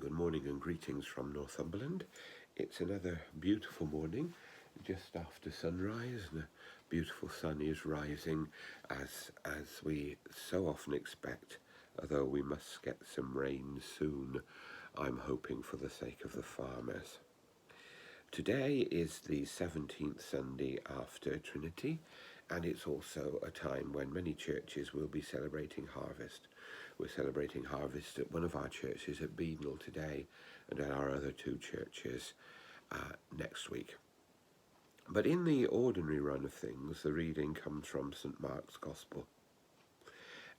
Good morning and greetings from Northumberland. It's another beautiful morning, just after sunrise, and a beautiful sun is rising as we so often expect, although we must get some rain soon, I'm hoping for the sake of the farmers. Today is the 17th Sunday after Trinity, and it's also a time when many churches will be celebrating harvest. We're celebrating harvest at one of our churches at Beadnell today, and at our other two churches next week. But in the ordinary run of things, the reading comes from St. Mark's Gospel.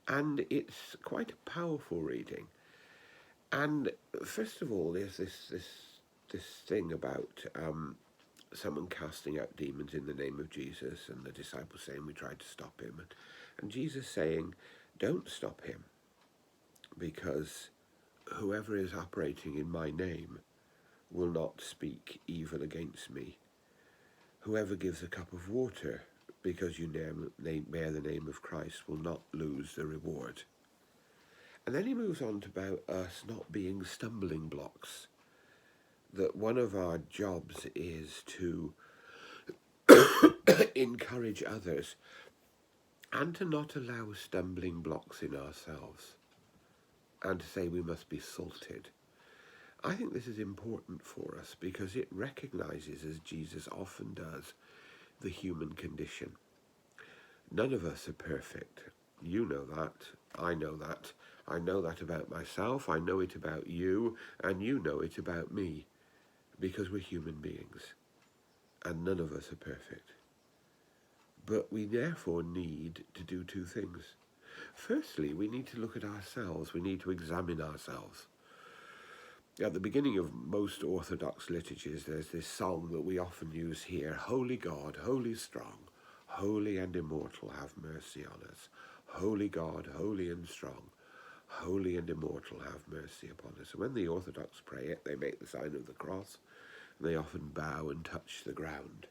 And it's quite a powerful reading. And first of all, there's this thing about someone casting out demons in the name of Jesus, and the disciples saying we tried to stop him, and Jesus saying, don't stop him, because whoever is operating in my name will not speak evil against me. Whoever gives a cup of water because you bear the name of Christ will not lose the reward. And then he moves on to about us not being stumbling blocks, that one of our jobs is to encourage others and to not allow stumbling blocks in ourselves, and to say we must be salted. I think this is important for us because it recognizes, as Jesus often does, the human condition. None of us are perfect. You know that. I know that. I know that about myself. I know it about you, and you know it about me, because we're human beings, and none of us are perfect. But we therefore need to do two things. Firstly, we need to look at ourselves. We need to examine ourselves. At the beginning of most Orthodox liturgies, there's this song that we often use here: Holy God, holy strong, holy and immortal, have mercy on us. Holy God, holy and strong, holy and immortal, have mercy upon us. And when the Orthodox pray it, they make the sign of the cross, and they often bow and touch the ground.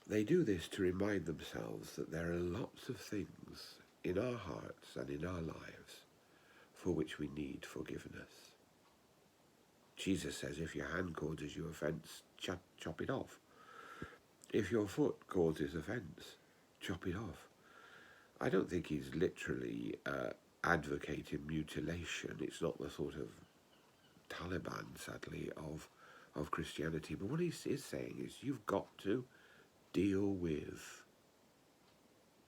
They do this to remind themselves that there are lots of things in our hearts and in our lives for which we need forgiveness. Jesus says if your hand causes you offence, chop it off. If your foot causes offence, chop it off. I don't think he's literally advocating mutilation. It's not the sort of Taliban, sadly, of Christianity. But what he is saying is you've got to deal with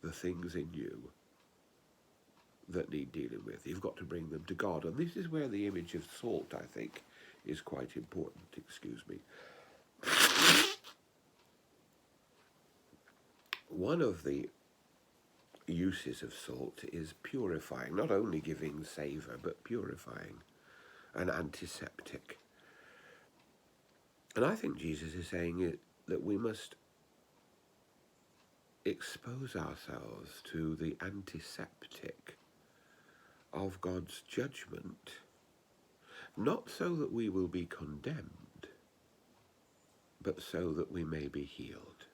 the things in you that need dealing with. You've got to bring them to God. And this is where the image of salt, I think, is quite important. Excuse me. One of the uses of salt is purifying, not only giving savour, but purifying, an antiseptic. And I think Jesus is saying that we must expose ourselves to the antiseptic of God's judgment, not so that we will be condemned, but so that we may be healed.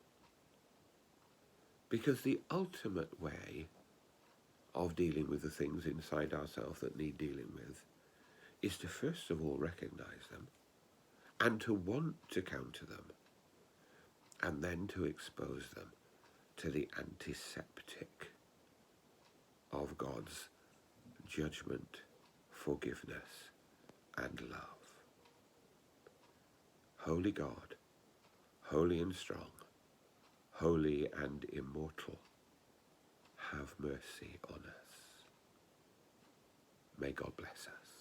Because the ultimate way of dealing with the things inside ourselves that need dealing with is to first of all recognize them, and to want to counter them, and then to expose them to the antiseptic of God's judgment, forgiveness, and love. Holy God, holy and strong, holy and immortal, have mercy on us. May God bless us.